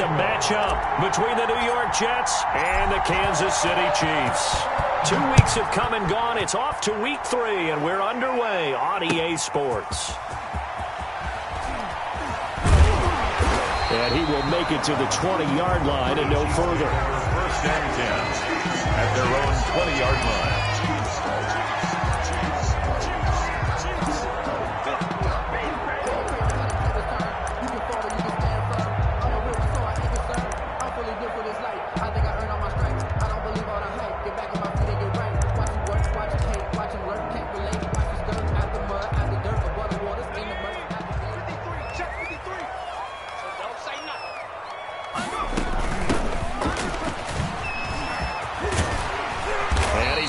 to match up between the New York Jets and the Kansas City Chiefs. 2 weeks have come and gone. It's off to week 3, and we're underway on EA Sports. And he will make it to the 20-yard line and no further. First and 10 at their own 20-yard line.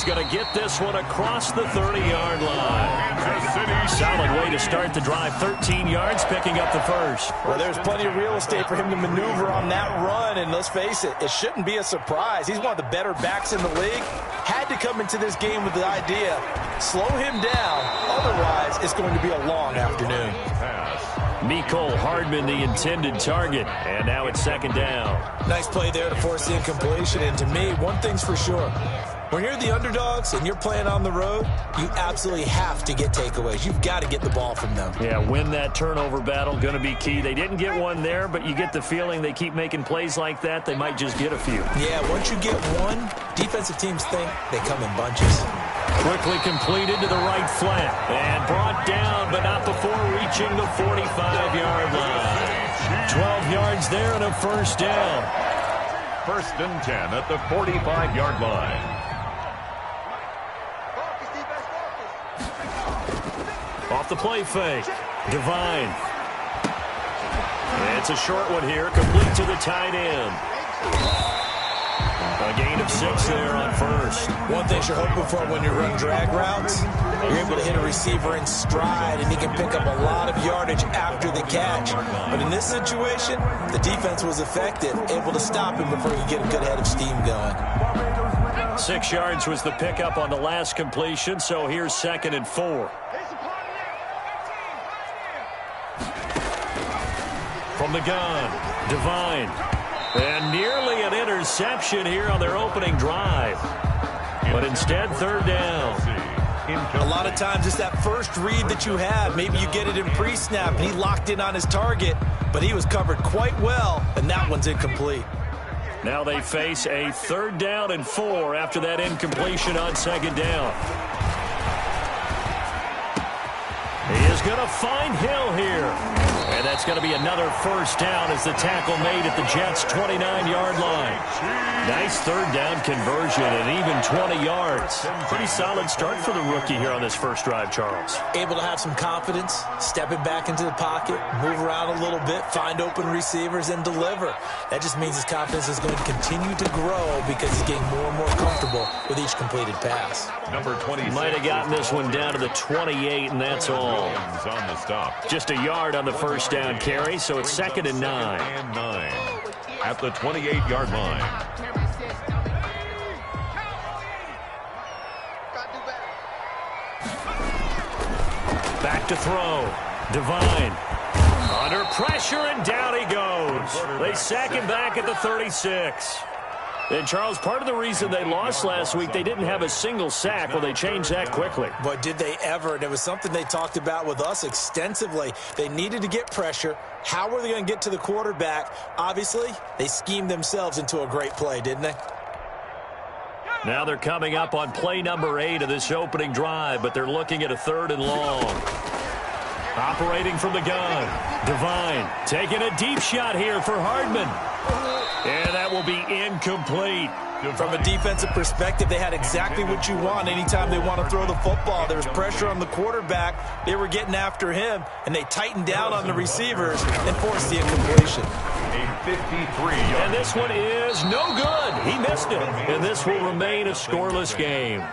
Going to get this one across the 30-yard line. Solid way to start the drive. 13 yards, picking up the first. Well, there's plenty of real estate for him to maneuver on that run, and let's face it, it shouldn't be a surprise. He's one of the better backs in the league. Had to come into this game with the idea, slow him down, otherwise it's going to be a long afternoon. Mecole Hardman, the intended target, and now it's second down. Nice play there to force the incompletion, and to me, one thing's for sure. When you're the underdogs and you're playing on the road, you absolutely have to get takeaways. You've got to get the ball from them. Yeah, win that turnover battle, going to be key. They didn't get one there, but you get the feeling they keep making plays like that, they might just get a few. Yeah, once you get one, defensive teams think they come in bunches. Quickly completed to the right flat and brought down, but not before reaching the 45-yard line. 12 yards there and a first down. First and 10 at the 45-yard line. Off the play fake. Divine. It's a short one here, complete to the tight end. A gain of 6 there on first. One thing you're hoping for when you run drag routes, you're able to hit a receiver in stride, and he can pick up a lot of yardage after the catch. But in this situation, the defense was effective, able to stop him before he could get a good head of steam going. 6 yards was the pickup on the last completion, so here's 2nd and 4. From the gun, Divine. And nearly an interception here on their opening drive. But instead, 3rd down. A lot of times it's that first read that you have. Maybe you get it in pre-snap, and he locked in on his target, but he was covered quite well, and that one's incomplete. Now they face a 3rd down and 4 after that incompletion on 2nd down. He is going to find Hill here. And that's going to be another first down as the tackle made at the Jets' 29-yard line. Nice 3rd down conversion and even 20 yards. Pretty solid start for the rookie here on this first drive, Charles. Able to have some confidence, stepping back into the pocket, move around a little bit, find open receivers, and deliver. That just means his confidence is going to continue to grow because he's getting more and more comfortable with each completed pass. Number 20 might have gotten this one down to the 28, and that's all. On the stop. Just a yard on the first down carry, so it's 2nd and 9. And 9 at the 28-yard line. Back to throw. Divine. Under pressure, and down he goes. They sack him back at the 36. And, Charles, part of the reason they lost last week, they didn't have a single sack. Well, they changed that quickly. But did they ever? And it was something they talked about with us extensively. They needed to get pressure. How were they going to get to the quarterback? Obviously, they schemed themselves into a great play, didn't they? Now they're coming up on play number 8 of this opening drive, but they're looking at a 3rd and long. Operating from the gun. Divine taking a deep shot here for Hardman. And that will be incomplete. From a defensive perspective, they had exactly what you want anytime they want to throw the football. There was pressure on the quarterback. They were getting after him, and they tightened down on the receivers and forced the incompletion. A 53. And this one is no good. He missed it. And this will remain a scoreless game.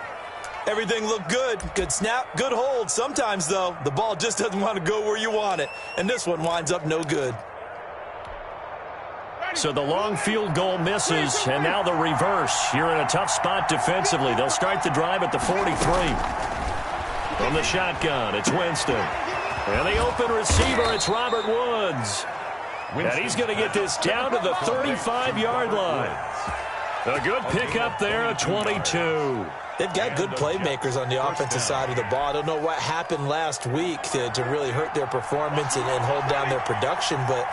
Everything looked good. Good snap, good hold. Sometimes, though, the ball just doesn't want to go where you want it. And this one winds up no good. So the long field goal misses, and now the reverse. You're in a tough spot defensively. They'll start the drive at the 43. From the shotgun, it's Winston. And the open receiver, it's Robert Woods. And he's going to get this down to the 35-yard line. A good pickup there at 22. They've got good playmakers on the offensive side of the ball. I don't know what happened last week to really hurt their performance and hold down their production, but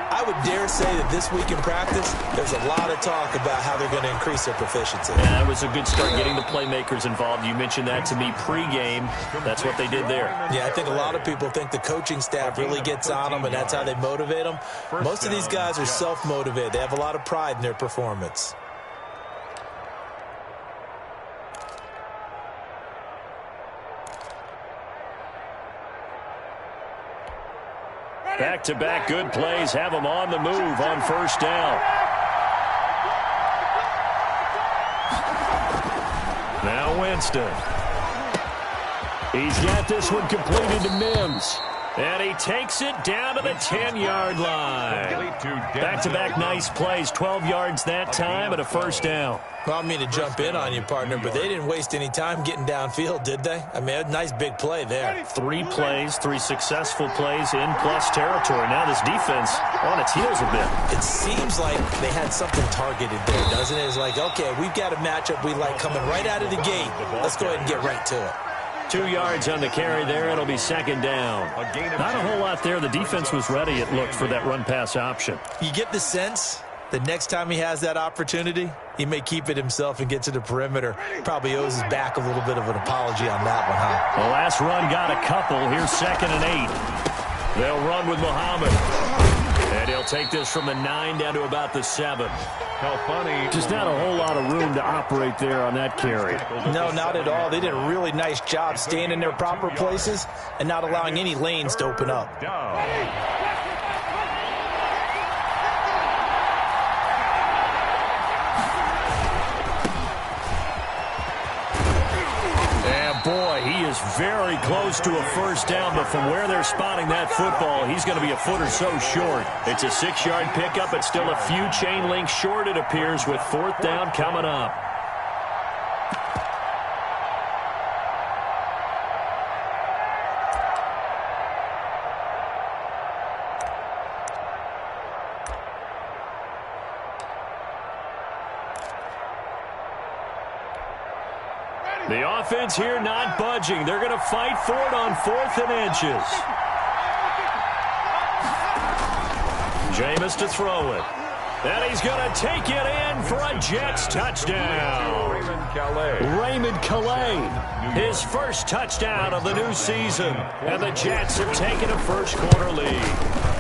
I would dare say that this week in practice, there's a lot of talk about how they're going to increase their proficiency. Yeah, that was a good start getting the playmakers involved. You mentioned that to me pregame. That's what they did there. Yeah, I think a lot of people think the coaching staff really gets on them, and that's how they motivate them. Most of these guys are self-motivated. They have a lot of pride in their performance. Back-to-back good plays have them on the move on first down. Now Winston. He's got this one completed to Mims. And he takes it down to the 10-yard line. Back-to-back nice plays, 12 yards that time and a first down. Well, I mean to jump in on you, partner, but they didn't waste any time getting downfield, did they? I mean, a nice big play there. 3 plays, 3 successful plays in plus territory. Now this defense on its heels a bit. It seems like they had something targeted there, doesn't it? It's like, okay, we've got a matchup we like coming right out of the gate. Let's go ahead and get right to it. 2 yards on the carry there. It'll be second down. Not a whole lot there. The defense was ready, it looked, for that run-pass option. You get the sense the next time he has that opportunity, he may keep it himself and get to the perimeter. Probably owes his back a little bit of an apology on that one, huh? The last run got a couple. Here's 2nd and 8. They'll run with Muhammad. And he'll take this from the 9 down to about the 7. How funny. Just not a whole lot of room to operate there on that carry. No, not at all. They did a really nice job staying in their proper places and not allowing any lanes to open up. Boy, he is very close to a first down, but from where they're spotting that football, he's going to be a foot or so short. It's a 6-yard pickup, but still a few chain links short, it appears, with 4th down coming up. The offense here not budging. They're going to fight for it on 4th and inches. Jameis to throw it. And he's going to take it in for a Jets touchdown. Raymond Calais, his first touchdown of the new season. And the Jets have taken a first-quarter lead.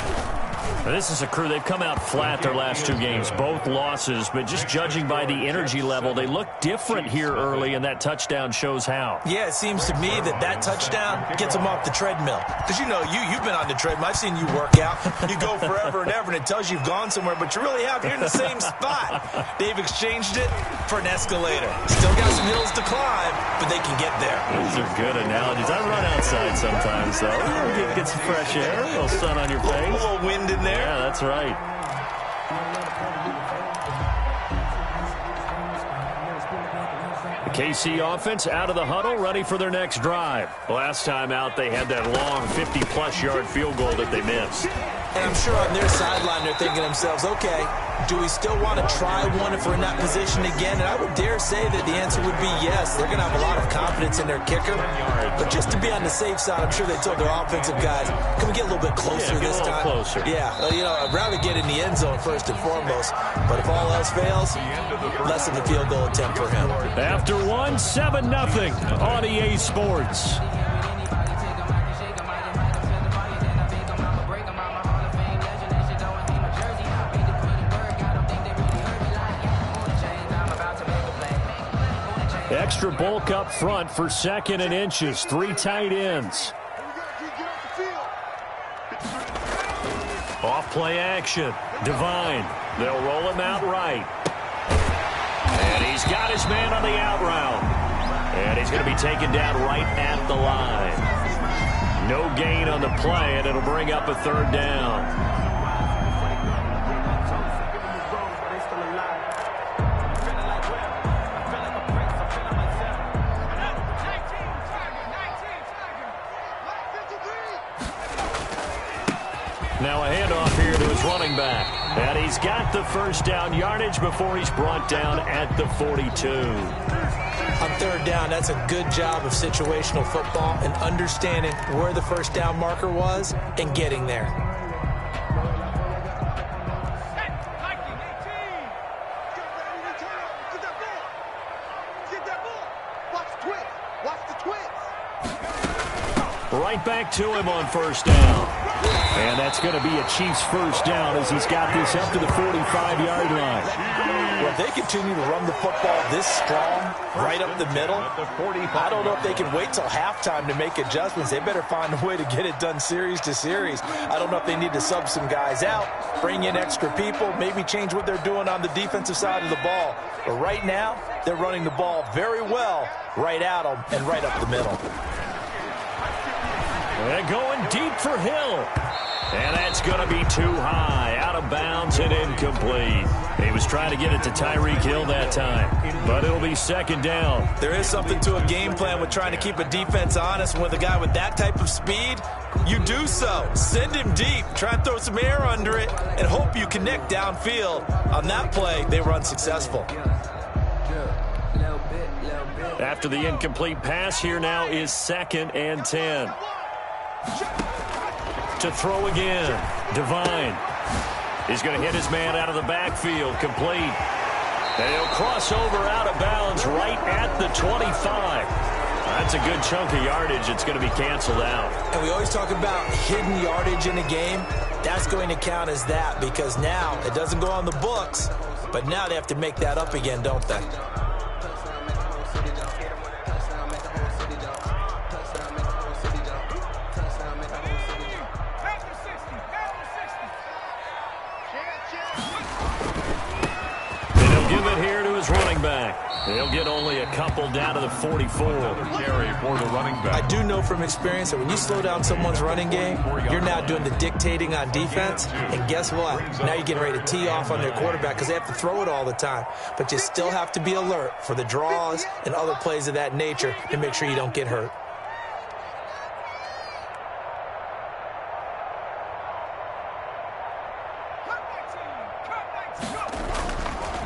Now, this is a crew, they've come out flat their last 2 games, both losses, but just judging by the energy level, they look different here early, and that touchdown shows how. Yeah, it seems to me that touchdown gets them off the treadmill. Because, you know, you've been on the treadmill. I've seen you work out. You go forever and ever, and it tells you you've gone somewhere, but you really have. You're in the same spot. They've exchanged it for an escalator. Still got some hills to climb, but they can get there. These are good analogies. I run outside sometimes, though. Get some fresh air, a little sun on your face. A little wind in there. Yeah, that's right. The KC offense out of the huddle, ready for their next drive. Last time out, they had that long 50-plus yard field goal that they missed. And I'm sure on their sideline, they're thinking to themselves, okay, do we still want to try one if we're in that position again? And I would dare say that the answer would be yes. They're going to have a lot of confidence in their kicker. But just to be on the safe side, I'm sure they told their offensive guys, can we get a little bit closer this time? Closer. Yeah, you know, I'd rather get in the end zone first and foremost. But if all else fails, less of a field goal attempt for him. After 7-0 on EA Sports. Extra bulk up front for 2nd and inches. 3 tight ends. Off play action. Devine. They'll roll him out right. And he's got his man on the out route. And he's going to be taken down right at the line. No gain on the play, and it'll bring up a 3rd down. Now a handoff here to his running he's got the first down yardage before he's brought down at the 42. On third down, that's a good job of situational football and understanding where the first down marker was and getting there. Right back to him on first down. And that's going to be a Chiefs first down as he's got this up to the 45-yard line. Well, if they continue to run the football this strong, right up the middle, I don't know if they can wait till halftime to make adjustments. They better find a way to get it done series to series. I don't know if they need to sub some guys out, bring in extra people, maybe change what they're doing on the defensive side of the ball. But right now, they're running the ball very well right at them and right up the middle. They're going deep for Hill. And that's going to be too high, out of bounds and incomplete. He was trying to get it to Tyreek Hill that time, but it'll be second down. There is something to a game plan with trying to keep a defense honest. And with a guy with that type of speed, you do so. Send him deep, try and throw some air under it, and hope you connect downfield. On that play, they were unsuccessful. After the incomplete pass, here now is 2nd and 10. To throw again, Devine. He's going to hit his man out of the backfield, complete. And he'll cross over out of bounds right at the 25. That's a good chunk of yardage. It's going to be canceled out. And we always talk about hidden yardage in a game. That's going to count as that because now it doesn't go on the books, but now they have to make that up again, don't they? They'll get only a couple down to the 44. Carry for the running back. I do know from experience that when you slow down someone's running game, you're now doing the dictating on defense. And guess what? Now you're getting ready to tee off on their quarterback because they have to throw it all the time. But you still have to be alert for the draws and other plays of that nature and make sure you don't get hurt.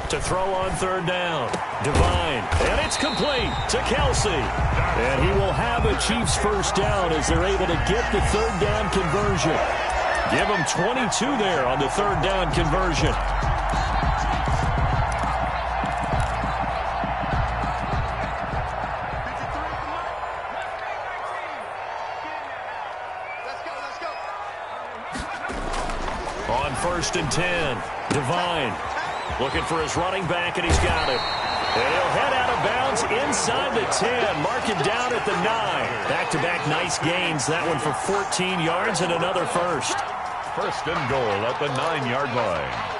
To throw on third down, Devine, and it's complete to Kelsey. And he will have a Chiefs first down as they're able to get the third down conversion. Give him 22 there on the third down conversion. On 1st and 10, Devine. Looking for his running back, and he's got it. And he'll head out of bounds inside the 10. Mark it down at the 9. Back-to-back nice gains. That one for 14 yards and another first. 1st and goal at the 9-yard line.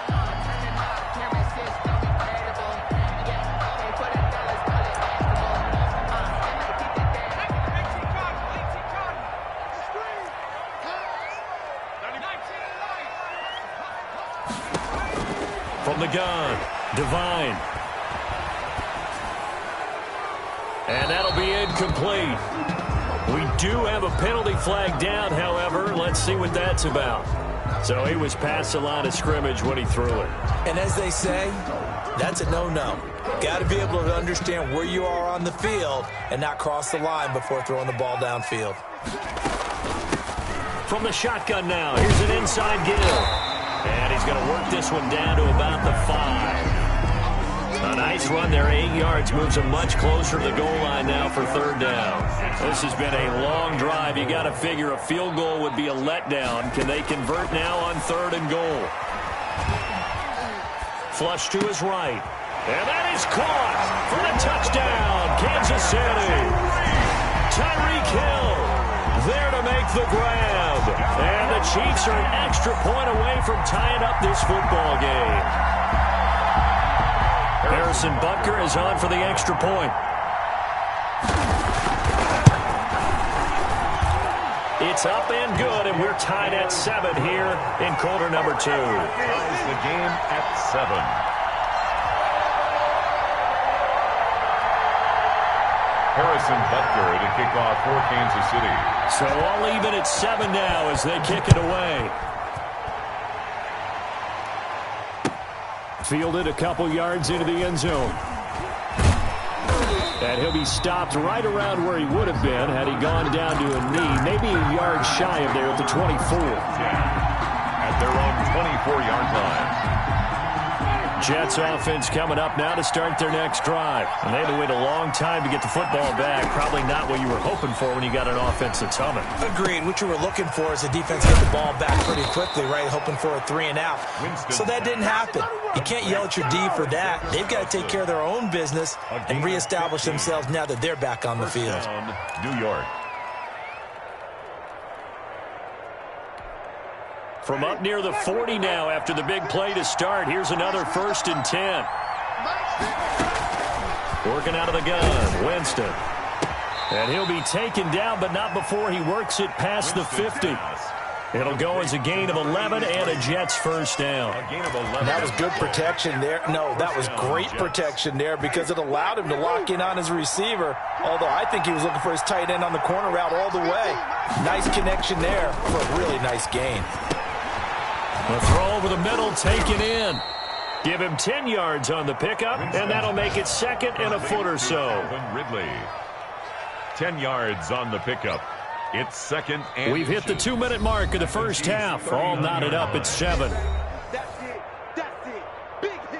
From the gun, Devine. And that'll be incomplete. We do have a penalty flag down, however. Let's see what that's about. So he was past the line of scrimmage when he threw it. And as they say, that's a no-no. Got to be able to understand where you are on the field and not cross the line before throwing the ball downfield. From the shotgun now, here's an inside give. And he's going to work this one down to about the 5. A nice run there, 8 yards, moves him much closer to the goal line now for third down. This has been a long drive. You got to figure a field goal would be a letdown. Can they convert now on 3rd and goal? Flush to his right. And that is caught for the touchdown, Kansas City. Tyreek Hill there to make the grab. And the Chiefs are an extra point away from tying up this football game. Harrison Butker is on for the extra point. It's up and good, and we're tied at 7 here in quarter number 2. Ties the game at 7. Harrison Butker to kick off for Kansas City. So all even at 7 now as they kick it away. Fielded a couple yards into the end zone. And he'll be stopped right around where he would have been had he gone down to a knee, maybe a yard shy of there at the 24. At their own 24-yard line. Jets offense coming up now to start their next drive. And they had to wait a long time to get the football back. Probably not what you were hoping for when you got an offense that's humming. Agreed. What you were looking for is the defense get the ball back pretty quickly, right? Hoping for a 3 and out. So that didn't happen. You can't yell at your D for that. They've got to take care of their own business and reestablish themselves now that they're back on the field. New York. From up near the 40 now after the big play to start. Here's another 1st and 10. Working out of the gun, Winston. And he'll be taken down, but not before he works it past the 50. It'll go as a gain of 11 and a Jets first down. That was good protection there. No, that was great protection there because it allowed him to lock in on his receiver, although I think he was looking for his tight end on the corner route all the way. Nice connection there for a really nice gain. The throw over the middle taken in. Give him 10 yards on the pickup, and that'll make it 2nd and a foot or so. Ridley. 10 yards on the pickup. It's 2nd and We've hit the 2-minute mark of the first half. All knotted up at 7. That's it. Big hit.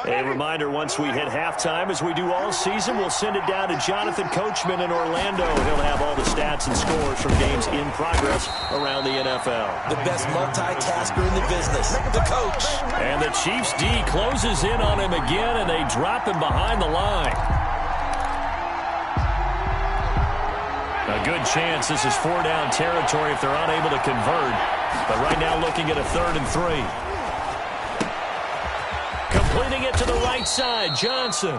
A reminder, once we hit halftime, as we do all season, we'll send it down to Jonathan Coachman in Orlando. He'll have all the stats and scores from games in progress around the NFL. The best multitasker in the business, the coach. And the Chiefs D closes in on him again, and they drop him behind the line. A good chance this is 4-down territory if they're unable to convert. But right now looking at a 3rd and 3. Completing it to the right side, Johnson.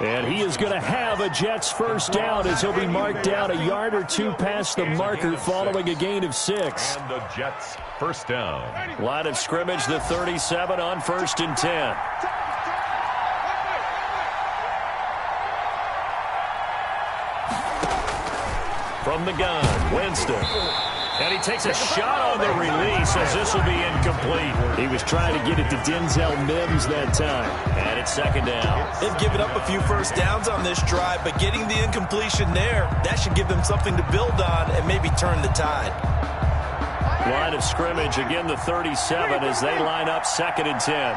And he is going to have a Jets first down as he'll be marked down a yard or two past the marker following a gain of 6. And the Jets first down. Line of scrimmage, the 37 on 1st and 10. From the gun, Winston. And he takes a shot on the release as this will be incomplete. He was trying to get it to Denzel Mims that time. And it's 2nd down. They've given up a few first downs on this drive, but getting the incompletion there, that should give them something to build on and maybe turn the tide. Line of scrimmage, again the 37 as they line up 2nd and 10.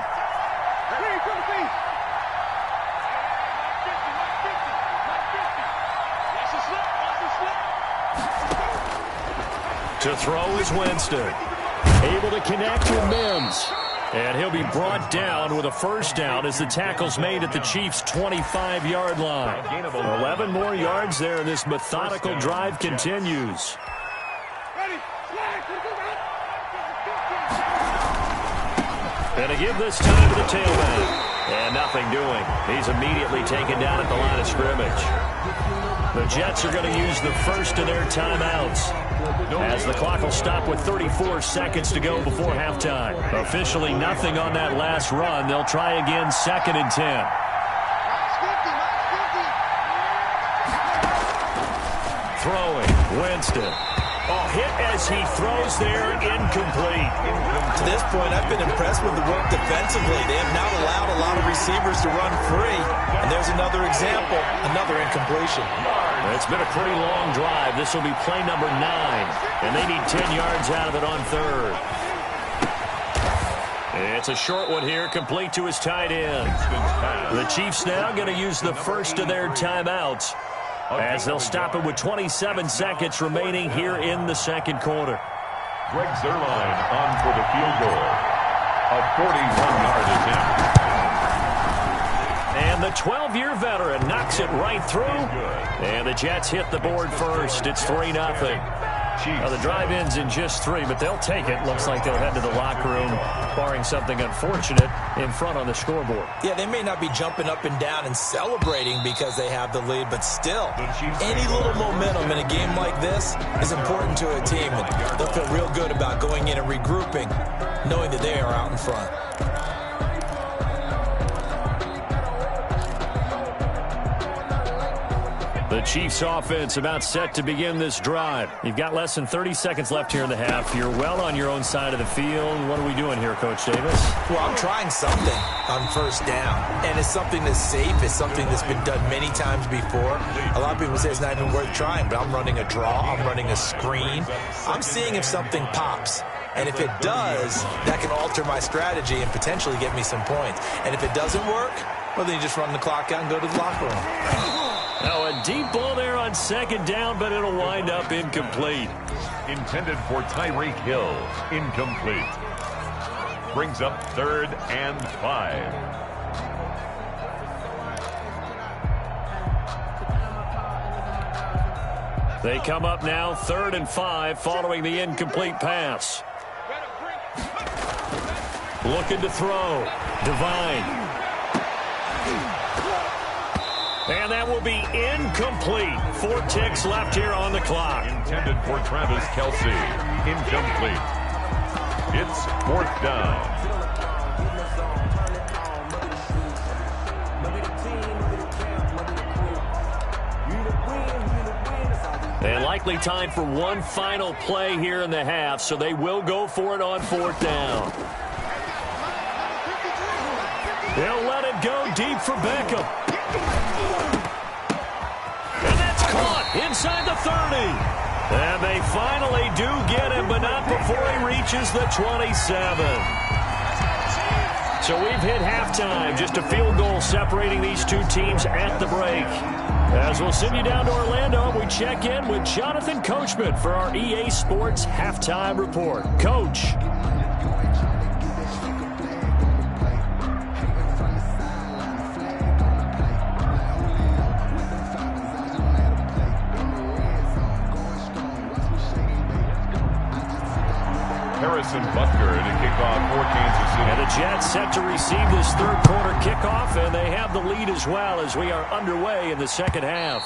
To throw is Winston. Able to connect with Mims. And he'll be brought down with a first down as the tackle's made at the Chiefs' 25-yard line. 11 more yards there, and this methodical drive continues. And to give this time to the tailback. And nothing doing. He's immediately taken down at the line of scrimmage. The Jets are going to use the first of their timeouts, as the clock will stop with 34 seconds to go before halftime. Officially nothing on that last run. They'll try again 2nd and 10. Throwing, Winston. Oh, hit as he throws there, incomplete. To this point, I've been impressed with the work defensively. They have not allowed a lot of receivers to run free. And there's another example, another incompletion. It's been a pretty long drive. This will be play number 9. And they need 10 yards out of it on 3rd. It's a short one here, complete to his tight end. The Chiefs now going to use the first of their timeouts, as they'll stop it with 27 seconds remaining here in the 2nd quarter. Greg Zuerlein on for the field goal. A 41-yard attempt. And the 12-year veteran knocks it right through. And the Jets hit the board first. It's 3-0. Now the drive ends in just 3, but they'll take it. Looks like they'll head to the locker room, barring something unfortunate, in front on the scoreboard. Yeah, they may not be jumping up and down and celebrating because they have the lead, but still, any little momentum in a game like this is important to a team, and they'll feel real good about going in and regrouping, knowing that they are out in front. The Chiefs offense about set to begin this drive. You've got less than 30 seconds left here in the half. You're well on your own side of the field. What are we doing here, Coach Davis? Well, I'm trying something on first down, and it's something that's safe. It's something that's been done many times before. A lot of people say it's not even worth trying, but I'm running a draw. I'm running a screen. I'm seeing if something pops. And if it does, that can alter my strategy and potentially get me some points. And if it doesn't work, well, then you just run the clock out and go to the locker room. Now a deep ball there on second down, but it'll wind up incomplete. Intended for Tyreek Hill. Incomplete. Brings up 3rd and 5. They come up now 3rd and 5 following the incomplete pass. Looking to throw. Divine. And that will be incomplete. 4 ticks left here on the clock. Intended for Travis Kelce. Incomplete. It's 4th down. And likely time for one final play here in the half, so they will go for it on 4th down. They'll let it go deep for Beckham. And that's caught inside the 30. And they finally do get him, but not before he reaches the 27. So we've hit halftime. Just a field goal separating these two teams at the break. As we'll send you down to Orlando, we check in with Jonathan Coachman for our EA Sports Halftime Report. Coach. Harrison Butker to kick off for Kansas City. And the Jets set to receive this third quarter kickoff, and they have the lead as well as we are underway in the second half.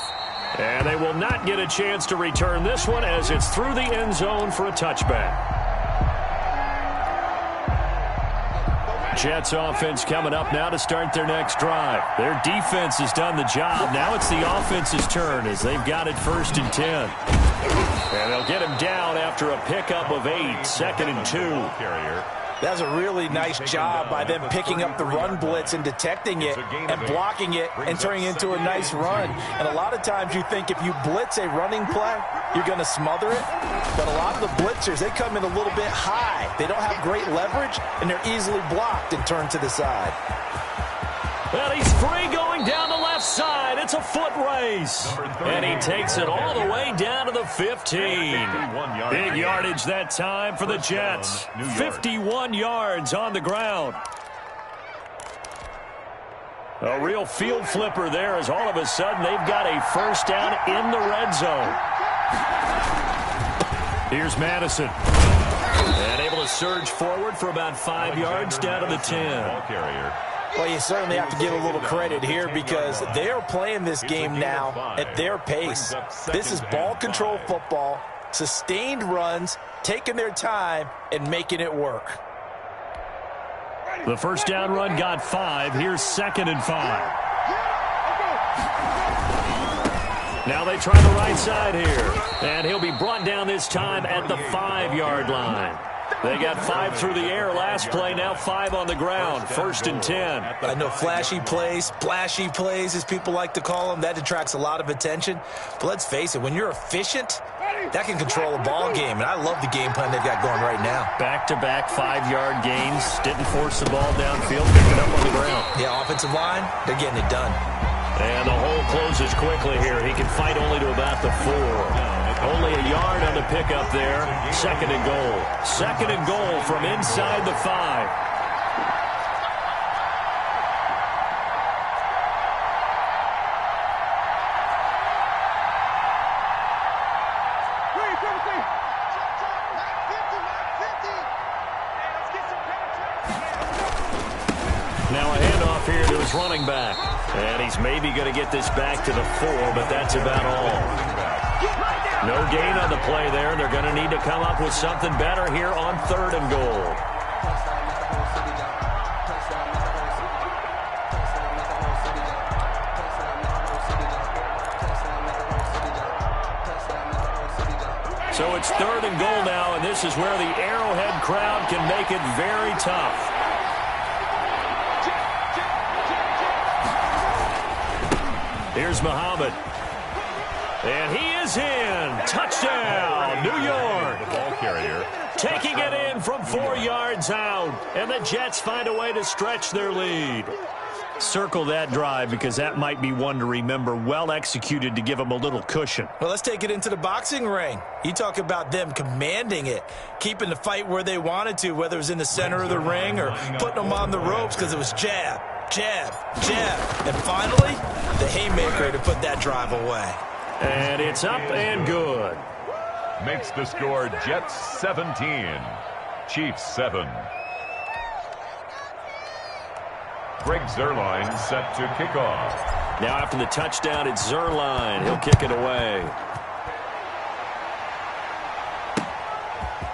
And they will not get a chance to return this one as it's through the end zone for a touchback. Jets offense coming up now to start their next drive. Their defense has done the job. Now it's the offense's turn as they've got it 1st and 10. And they'll get him down after a pickup of 8, 2nd and 2. That's a really nice job by them picking up the run blitz and detecting it and blocking it and turning it into a nice run. And a lot of times you think if you blitz a running play, you're going to smother it. But a lot of the blitzers, they come in a little bit high. They don't have great leverage, and they're easily blocked and turned to the side. Well, he's free going down the left side. It's a foot race. And he takes it all the way down to the 15. Big yardage that time for the Jets. 51 yards on the ground. A real field flipper there as all of a sudden they've got a first down in the red zone. Here's Madison. And able to surge forward for about 5 yards down to the 10. Well, you certainly have to give a little credit here because they are playing this game now at their pace. This is ball control football, sustained runs, taking their time, and making it work. The first down run got 5. Here's 2nd and 5. Now they try the right side here. And he'll be brought down this time at the 5-yard line. They got 5 through the air last play, now 5 on the ground. 1st and 10. I know flashy plays, splashy plays, as people like to call them, that attracts a lot of attention. But let's face it, when you're efficient, that can control a ball game. And I love the game plan they've got going right now. Back-to-back 5-yard gains. Didn't force the ball downfield, picked it up on the ground. Yeah, offensive line, they're getting it done. And the hole closes quickly here. He can fight only to about the 4. Only a yard on the pickup there. 2nd and goal. 2nd and goal from inside the 5. Now a handoff here to his running back. And he's maybe going to get this back to the 4, but that's about all. No gain on the play there. They're going to need to come up with something better here on 3rd and goal. So it's 3rd and goal now, and this is where the Arrowhead crowd can make it very tough. Here's Muhammad. And he is in. Touchdown, New York. The ball carrier. Taking it in from 4 yards out. And the Jets find a way to stretch their lead. Circle that drive because that might be one to remember. Well executed to give them a little cushion. Well, let's take it into the boxing ring. You talk about them commanding it, keeping the fight where they wanted to, whether it was in the center of the ring or putting them on the ropes because it was jab, jab, jab. And finally, the haymaker to put that drive away. And it's up and good. Makes the score Jets 17, Chiefs 7. Greg Zuerlein set to kick off. Now after the touchdown, it's Zuerlein. He'll kick it away.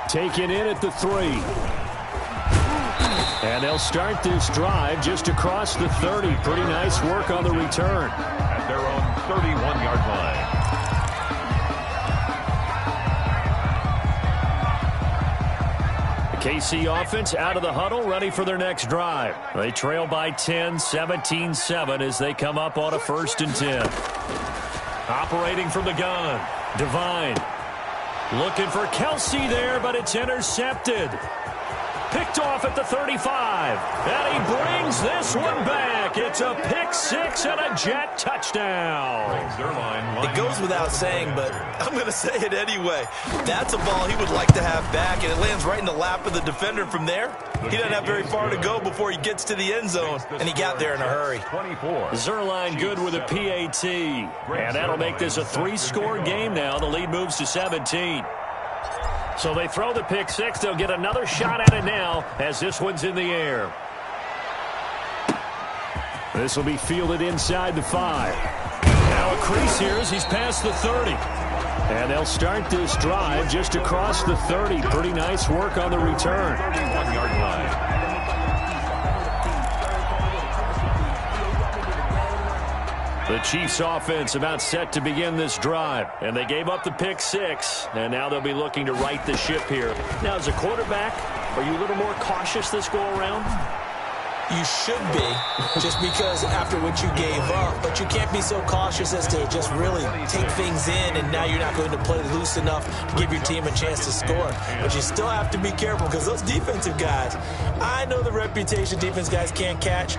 Taken in at the 3. And they'll start this drive just across the 30. Pretty nice work on the return. At their own 31-yard line. KC offense out of the huddle, ready for their next drive. They trail by 10, 17-7 as they come up on a 1st and 10. Operating from the gun, Devine. Looking for Kelsey there, but it's intercepted. Picked off at the 35. And he brings this one back. It's a pick 6 and a Jet touchdown. It goes without saying, but I'm going to say it anyway. That's a ball he would like to have back, and it lands right in the lap of the defender from there. He doesn't have very far to go before he gets to the end zone, and he got there in a hurry. Zuerlein good with a PAT, and that'll make this a 3-score game now. The lead moves to 17. So they throw the pick 6. They'll get another shot at it now as this one's in the air. This will be fielded inside the 5. Now a crease here as he's past the 30. And they'll start this drive just across the 30. Pretty nice work on the return. 31-yard line. The Chiefs offense about set to begin this drive. And they gave up the pick 6. And now they'll be looking to right the ship here. Now, as a quarterback, are you a little more cautious this go around? You should be, just because after what you gave up. But you can't be so cautious as to just really take things in, and now you're not going to play loose enough to give your team a chance to score. But you still have to be careful because those defensive guys, I know the reputation defense guys can't catch.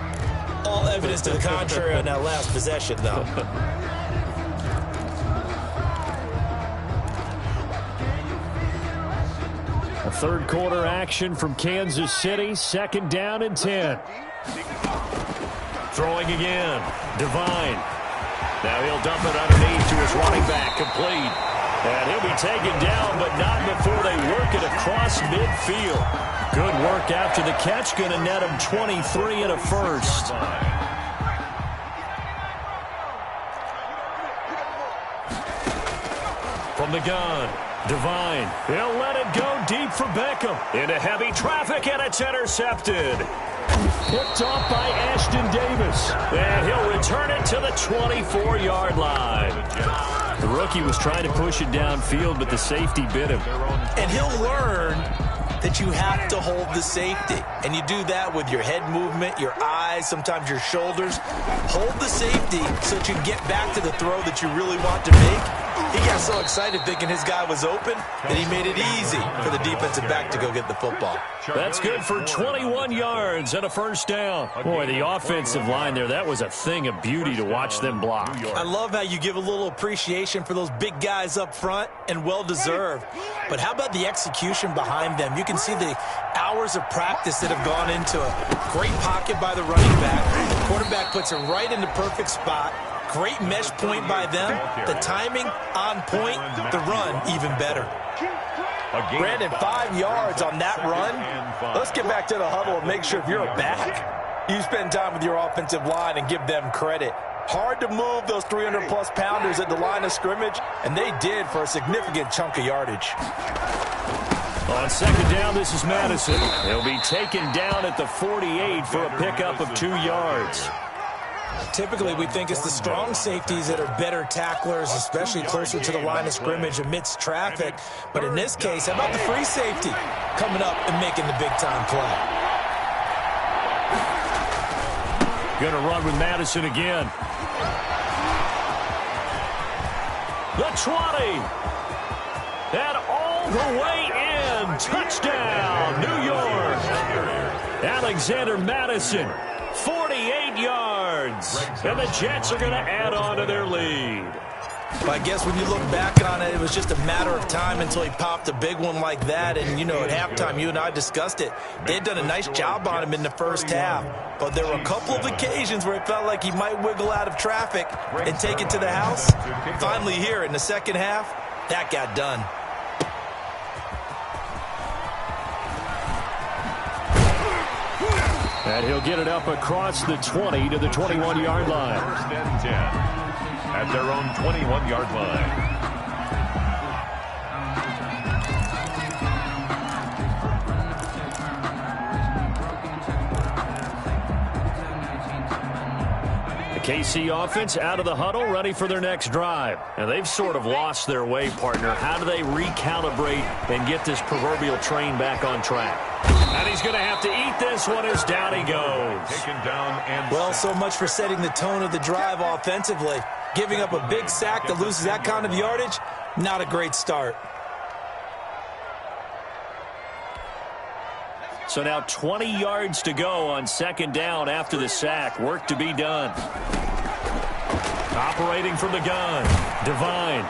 All evidence to the contrary on that last possession, though. A 3rd quarter action from Kansas City. 2nd down and 10. Throwing again. Devine. Now he'll dump it underneath to his running back. Complete. And he'll be taken down, but not before they work it across midfield. Good work after the catch. Going to net him 23 and a 1st. From the gun. Devine, he'll let it go deep for Beckham. Into heavy traffic, and it's intercepted. Picked off by Ashton Davis. And he'll return it to the 24-yard line. The rookie was trying to push it downfield, but the safety bit him. And he'll learn that you have to hold the safety. And you do that with your head movement, your eyes, sometimes your shoulders. Hold the safety so that you can get back to the throw that you really want to make. He got so excited thinking his guy was open that he made it easy for the defensive back to go get the football. That's good for 21 yards and a 1st down. Boy, the offensive line there, that was a thing of beauty to watch them block. I love how you give a little appreciation for those big guys up front, and well-deserved. But how about the execution behind them? You can see the hours of practice that have gone into it. Great pocket by the running back. The quarterback puts it right in the perfect spot. Great mesh point by them. The timing on point. The run even better. Brandon, 5 yards on that run. Let's get back to the huddle and make sure if you're a back, you spend time with your offensive line and give them credit. Hard to move those 300-plus pounders at the line of scrimmage, and they did for a significant chunk of yardage. On 2nd down, this is Madison. He'll be taken down at the 48 for a pickup of 2 yards. Typically, we think it's the strong safeties that are better tacklers, especially closer to the line of scrimmage amidst traffic. But in this case, how about the free safety coming up and making the big-time play? Going to run with Madison again. The 20. And all the way in. Touchdown, New York. Alexander Madison, 48 yards. And the Jets are going to add on to their lead. But I guess when you look back on it, it was just a matter of time until he popped a big one like that. And, you know, at halftime, you and I discussed it. They'd done a nice job on him in the first half. But there were a couple of occasions where it felt like he might wiggle out of traffic and take it to the house. Finally here in the second half, that got done. And he'll get it up across the 20 to the 21-yard line. First and 10 at their own 21-yard line. KC offense out of the huddle, ready for their next drive. And they've sort of lost their way, partner. How do they recalibrate and get this proverbial train back on track? And he's going to have to eat this one as down he goes. Taken down and well, so much for setting the tone of the drive offensively. Giving up a big sack that loses that kind of yardage, not a great start. So now 20 yards to go on second down after the sack. Work to be done. Operating from the gun, Devine.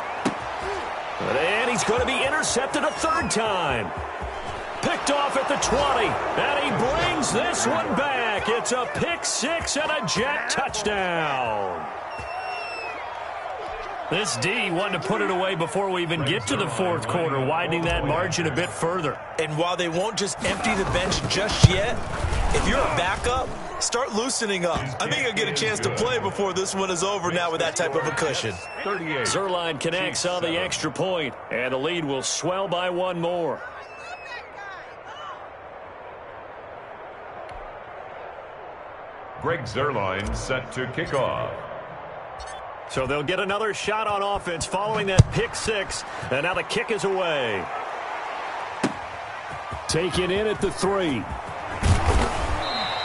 And he's going to be intercepted a third time. Picked off at the 20. And he brings this one back. It's a pick six and a Jet touchdown. This D wanted to put it away before we even get to the fourth quarter, widening that margin a bit further. And while they won't just empty the bench just yet, if you're a backup, start loosening up. I think you'll get a chance to play before this one is over now with that type of a cushion. 38. Zerline connects on the extra point, and the lead will swell by one more. Greg Zerline set to kick off. So they'll get another shot on offense following that pick six. And now the kick is away. Taken in at the 3.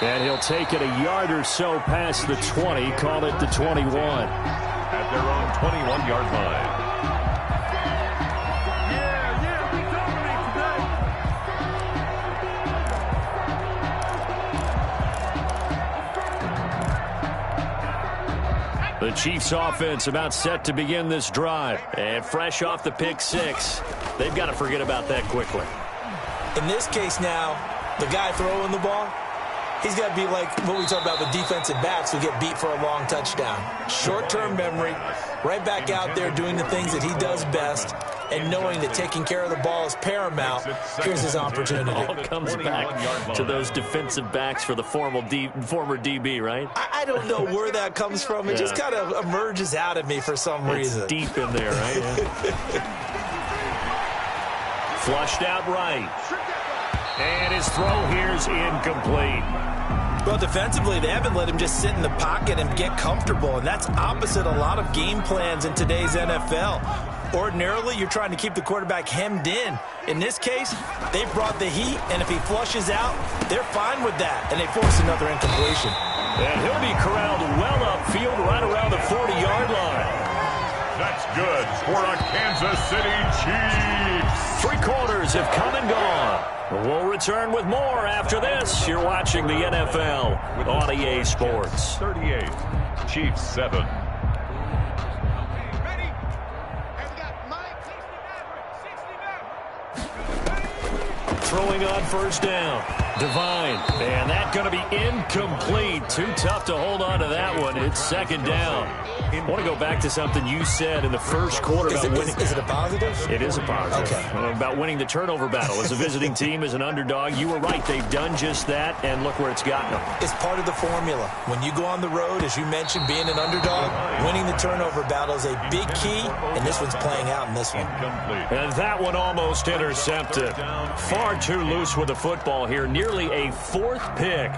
And he'll take it a yard or so past the 20. Call it the 21. At their own 21-yard line. The Chiefs offense about set to begin this drive. And fresh off the pick six, they've got to forget about that quickly. In this case now, the guy throwing the ball, he's got to be like what we talk about with defensive backs who get beat for a long touchdown. Short-term memory, right back out there doing the things that he does best, and knowing that taking care of the ball is paramount. Here's his opportunity. It all comes back to those defensive backs for the former DB, right? I don't know where that comes from. It just kind of emerges out of me for some reason. Deep in there, right? Yeah. Flushed out right. And his throw here's incomplete. Well, defensively, they haven't let him just sit in the pocket and get comfortable, and that's opposite a lot of game plans in today's NFL. Ordinarily, you're trying to keep the quarterback hemmed in. In this case, they brought the heat, and if he flushes out, they're fine with that, and they force another incompletion. And he'll be corralled well upfield right around the 40-yard line. That's good for a Kansas City Chiefs. 3 quarters have come and gone. We'll return with more after this. You're watching the NFL on EA Sports. 38, Chiefs 7. Throwing on first down. Devine. And that's going to be incomplete. Too tough to hold on to that one. It's second down. I want to go back to something you said in the first quarter. Is it a positive? It is a positive. Okay. About winning the turnover battle. As a visiting team, as an underdog, you were right. They've done just that, and look where it's gotten them. It's part of the formula. When you go on the road, as you mentioned, being an underdog, winning the turnover battle is a big key, and this one's playing out in this one. And that one almost intercepted. Far too loose with the football here. Nearly a 4th pick,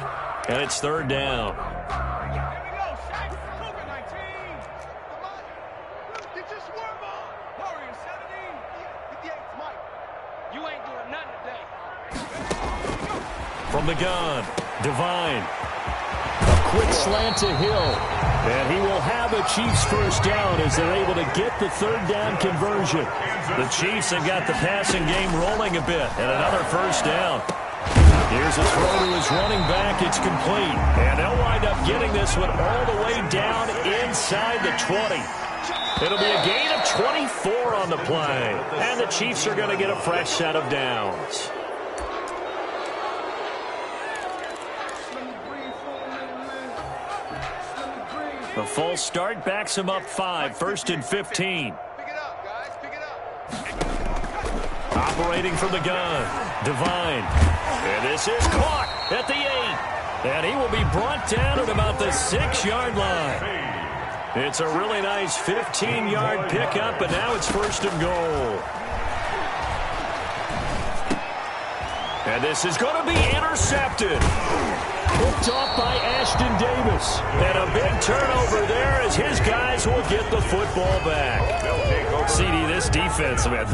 and it's third down. You ain't doing nothing today. From the gun, Devine. A quick slant to Hill. And he will have a Chiefs first down as they're able to get the third down conversion. The Chiefs have got the passing game rolling a bit, and another first down. Here's a throw to his running back. It's complete. And they'll wind up getting this one all the way down inside the 20. It'll be a gain of 24 on the play. And the Chiefs are going to get a fresh set of downs. The false start backs him up 5, 1st and 15. Pick it up, guys. Pick it up. Operating from the gun, Devine. And this is caught at the 8. And he will be brought down at about the 6-yard line. It's a really nice 15-yard pickup, and now it's 1st and goal. And this is going to be intercepted. Picked off by Ashton Davis. And a big turnover there as his guys will get the football back. CD, this defense, man,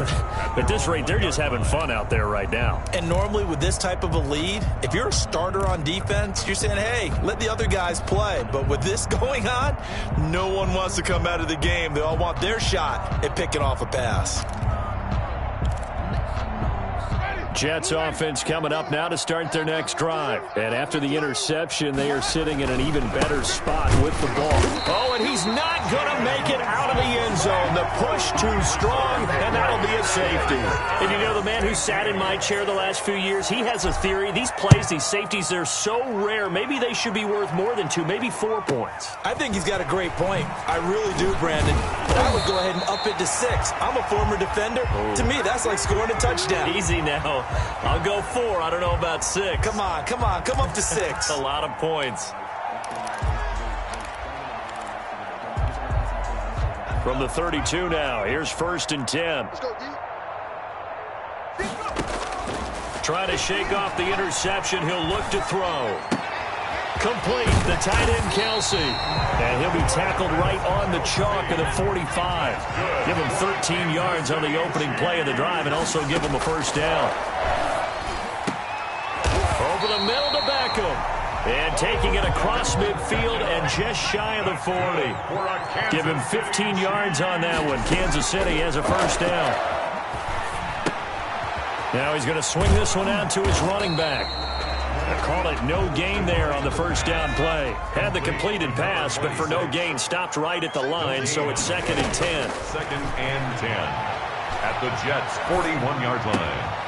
at this rate, they're just having fun out there right now. And normally with this type of a lead, if you're a starter on defense, you're saying, hey, let the other guys play. But with this going on, no one wants to come out of the game. They all want their shot at picking off a pass. Jets offense coming up now to start their next drive. And after the interception, they are sitting in an even better spot with the ball. Oh, and he's not going to make it out of the end zone. The push too strong, and that'll be a safety. And you know, the man who sat in my chair the last few years, he has a theory. These plays, these safeties, they're so rare. Maybe they should be worth more than 2, maybe 4 points. I think he's got a great point. I really do, Brandon. But I would go ahead and up it to 6. I'm a former defender. Oh. To me, that's like scoring a touchdown. Easy now. I'll go 4. I don't know about 6. Come on. Come up to 6. A lot of points. From the 32 now, here's 1st and 10. Let's go, D. Trying to shake off the interception. He'll look to throw. Complete. The tight end, Kelsey. And he'll be tackled right on the chalk of the 45. Give him 13 yards on the opening play of the drive and also give him a first down. Over the middle to Beckham. And taking it across midfield and just shy of the 40. Give him 15 yards on that one. Kansas City has a first down. Now he's going to swing this one out to his running back. Call it no gain there on the first down play. Had the completed pass, but for no gain, stopped right at the line, so it's 2nd and 10. 2nd and 10 at the Jets' 41-yard line.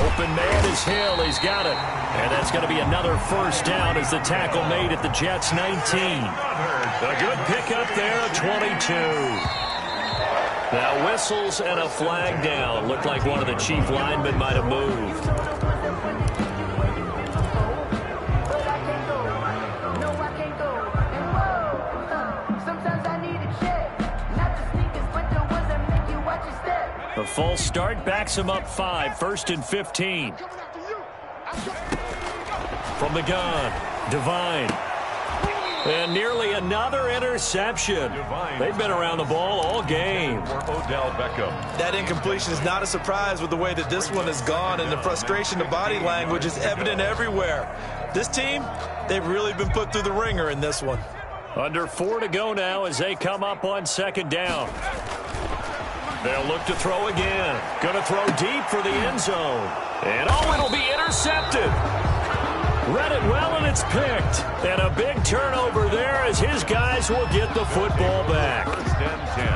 Open man is Hill. He's got it. And that's going to be another first down as the tackle made at the Jets' 19. A good pickup there, 22. Now whistles and a flag down. Looked like one of the Chief linemen might have moved. The false start backs him up 5, 1st and 15. From the gun, Devine. And nearly another interception. They've been around the ball all game. For Odell Beckham. That incompletion is not a surprise with the way that this one has gone, and the frustration, the body language is evident everywhere. This team, they've really been put through the ringer in this one. Under 4 to go now as they come up on 2nd down. They'll look to throw again. Going to throw deep for the end zone. And oh, it'll be intercepted. Read it well, and it's picked. And a big turnover there as his guys will get the football back.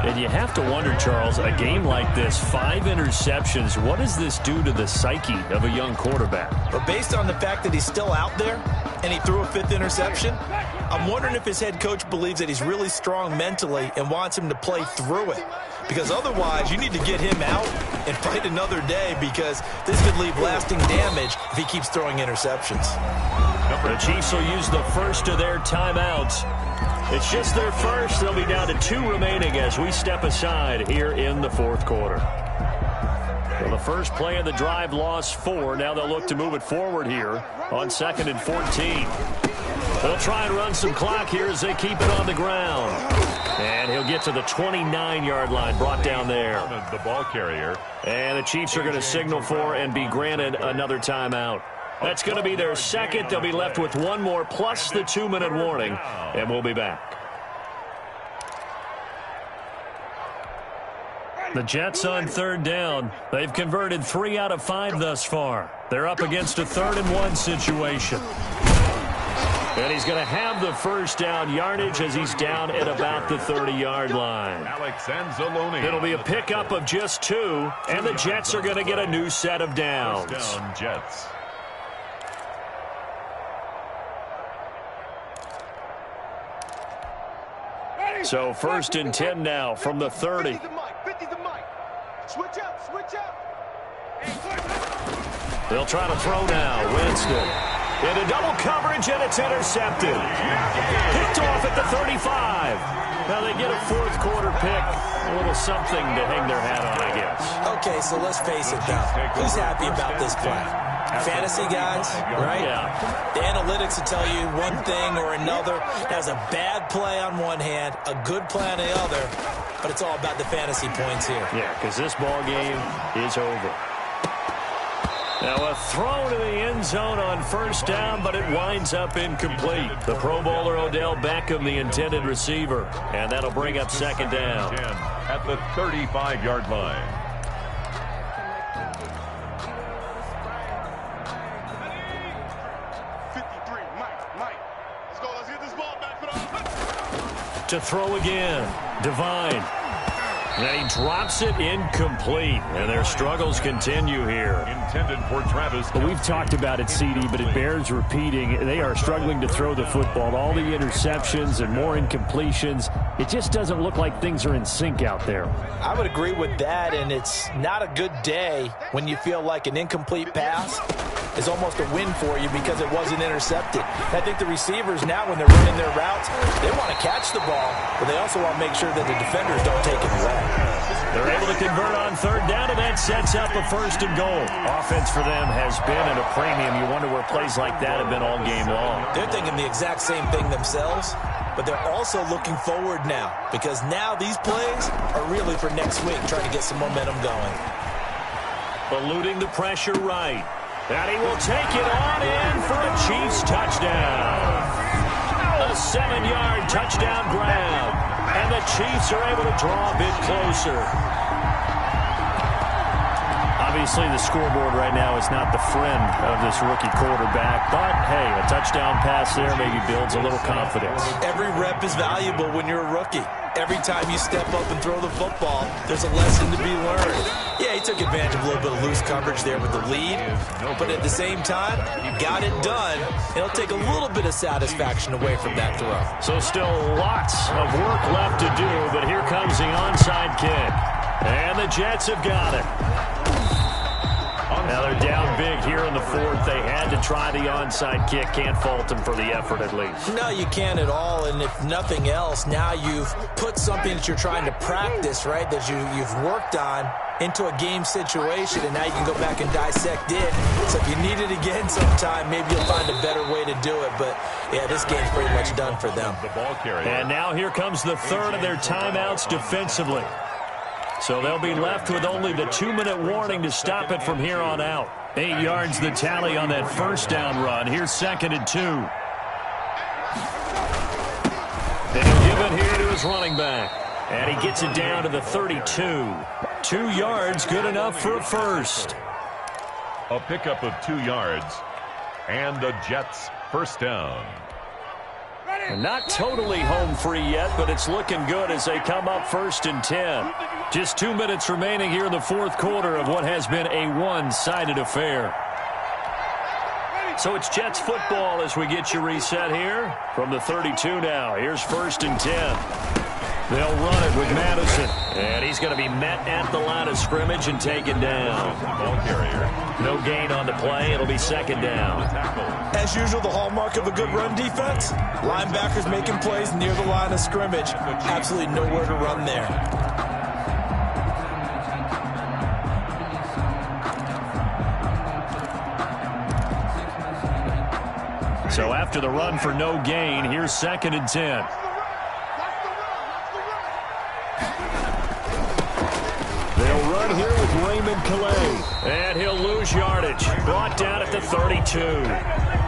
And you have to wonder, Charles, a game like this, 5 interceptions, what does this do to the psyche of a young quarterback? But based on the fact that he's still out there and he threw a 5th interception, I'm wondering if his head coach believes that he's really strong mentally and wants him to play through it. Because otherwise, you need to get him out and fight another day, because this could leave lasting damage if he keeps throwing interceptions. The Chiefs will use the first of their timeouts. It's just their first. They'll be down to 2 remaining as we step aside here in the 4th quarter. Well, the first play of the drive lost 4. Now they'll look to move it forward here on 2nd and 14. They'll try and run some clock here as they keep it on the ground. And he'll get to the 29-yard line, brought down there. The ball carrier. And the Chiefs are going to signal for and be granted another timeout. That's going to be their second. They'll be left with one more plus the 2-minute warning, and we'll be back. The Jets on third down. They've converted 3 out of 5 thus far. They're up against a 3rd and 1 situation. And he's going to have the first down yardage as he's down at about the 30-yard line. It'll be a pickup of just 2, and the Jets are going to get a new set of downs. First down, Jets. So 1st and 10 now from the 30. Switch up. They'll try to throw now. Winston. Into double coverage, and it's intercepted. Picked off at the 35. Now they get a 4th quarter pick. A little something to hang their hat on, I guess. Okay, so let's face it, though. Who's happy about this play? Fantasy guys, right? Yeah. The analytics will tell you one thing or another. That's a bad play on one hand, a good play on the other, but it's all about the fantasy points here. Yeah, because this ball game is over. Now a throw to the end zone on first down, but it winds up incomplete. The Pro Bowler Odell Beckham, the intended receiver, and that'll bring up 2nd down. At the 35-yard line. To throw again, Devine. And he drops it incomplete, and their struggles continue here. Intended for Travis. We've talked about it, CD, but it bears repeating. They are struggling to throw the football. All the interceptions and more incompletions. It just doesn't look like things are in sync out there. I would agree with that, and it's not a good day when you feel like an incomplete pass is almost a win for you because it wasn't intercepted. I think the receivers now, when they're running their routes, they want to catch the ball, but they also want to make sure that the defenders don't take it away. They're able to convert on 3rd down, and that sets up a 1st and goal. Offense for them has been at a premium. You wonder where plays like that have been all game long. They're thinking the exact same thing themselves, but they're also looking forward now because now these plays are really for next week, trying to get some momentum going. Eluding the pressure right. And he will take it on in for a Chiefs touchdown. A 7-yard touchdown grab. And the Chiefs are able to draw a bit closer. Obviously, the scoreboard right now is not the friend of this rookie quarterback. But, hey, a touchdown pass there maybe builds a little confidence. Every rep is valuable when you're a rookie. Every time you step up and throw the football, there's a lesson to be learned. Yeah, he took advantage of a little bit of loose coverage there with the lead. But at the same time, he got it done. It'll take a little bit of satisfaction away from that throw. So still lots of work left to do, but here comes the onside kick. And the Jets have got it. Now they're down big here in the 4th. They had to try the onside kick. Can't fault them for the effort at least. No, you can't at all. And if nothing else, now you've put something that you're trying to practice, right, that you've worked on into a game situation, and now you can go back and dissect it. So if you need it again sometime, maybe you'll find a better way to do it. But, yeah, this game's pretty much done for them. The ball carrier. And now here comes the 3rd of their timeouts defensively. So they'll be left with only the 2-minute warning to stop it from here on out. 8 yards the tally on that first down run. Here's 2nd and 2. And he'll give it here to his running back. And he gets it down to the 32. 2 yards, good enough for a first. A pickup of 2 yards. And the Jets first down. And not totally home free yet, but it's looking good as they come up 1st and 10. Just 2 minutes remaining here in the 4th quarter of what has been a one-sided affair. So it's Jets football as we get you reset here from the 32 now. Here's 1st and 10. They'll run it with Madison. And he's going to be met at the line of scrimmage and taken down. Ball carrier. No gain on the play. It'll be 2nd down. As usual, the hallmark of a good run defense, linebackers making plays near the line of scrimmage. Absolutely nowhere to run there. So after the run for no gain, here's 2nd and 10. They'll run here with Raymond Calais. And he'll lose yardage. Brought down at the 32.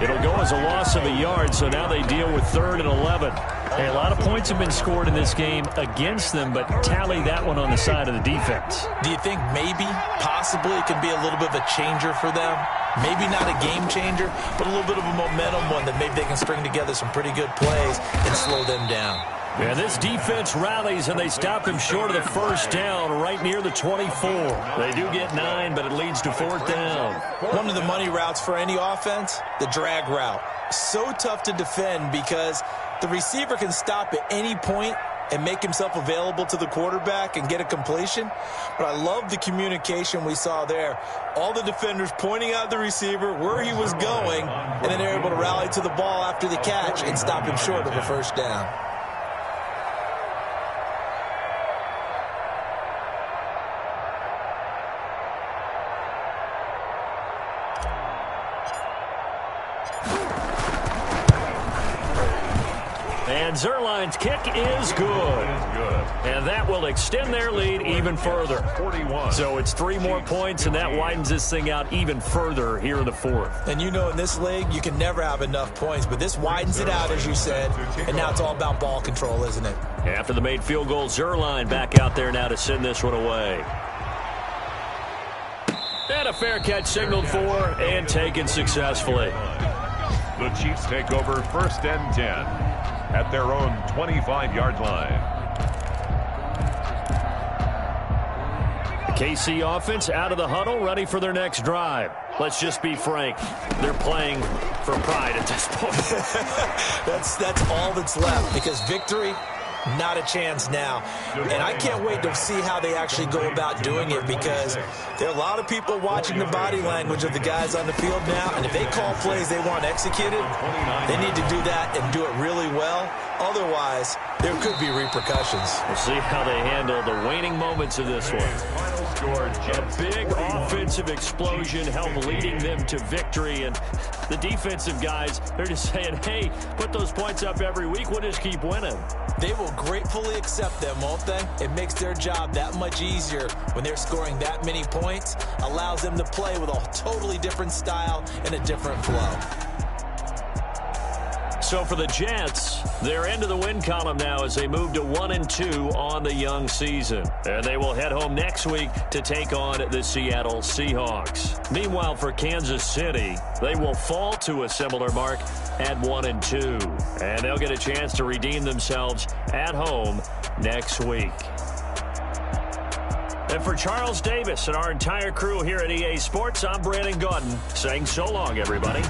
It'll go as a loss of a yard, so now they deal with 3rd and 11. Hey, a lot of points have been scored in this game against them, but tally that one on the side of the defense. Do you think maybe, possibly, it could be a little bit of a changer for them? Maybe not a game changer, but a little bit of a momentum one that maybe they can string together some pretty good plays and slow them down. And this defense rallies, and they stop him short of the 1st down right near the 24. They do get 9, but it leads to 4th down. One of the money routes for any offense, the drag route. So tough to defend because the receiver can stop at any point and make himself available to the quarterback and get a completion. But I love the communication we saw there. All the defenders pointing out the receiver where he was going, and then they're able to rally to the ball after the catch and stop him short of a 1st down. And Zerline's kick is good. And that will extend their lead even further. 41. So it's 3 more points, and that widens this thing out even further here in the 4th. And you know in this league, you can never have enough points, but this widens it out, as you said, and now it's all about ball control, isn't it? After the made field goal, Zerline back out there now to send this one away. And a fair catch signaled for and taken successfully. The Chiefs take over 1st and 10 at their own 25-yard line. The KC offense out of the huddle, ready for their next drive. Let's just be frank. They're playing for pride at this point. That's all that's left, because victory, not a chance now. And I can't wait to see how they actually go about doing it, because there are a lot of people watching the body language of the guys on the field now, and if they call plays they want executed, they need to do that and do it really well. Otherwise, there could be repercussions. We'll see how they handle the waning moments of this one. A big offensive explosion helped leading them to victory, and the defensive guys, they're just saying, hey, put those points up every week, we'll just keep winning. They will gratefully accept them, won't they? It makes their job that much easier when they're scoring that many points, allows them to play with a totally different style and a different flow. So for the Jets, they're into the win column now as they move to 1-2 on the young season. And they will head home next week to take on the Seattle Seahawks. Meanwhile, for Kansas City, they will fall to a similar mark at 1-2. And they'll get a chance to redeem themselves at home next week. And for Charles Davis and our entire crew here at EA Sports, I'm Brandon Gaudin saying so long, everybody.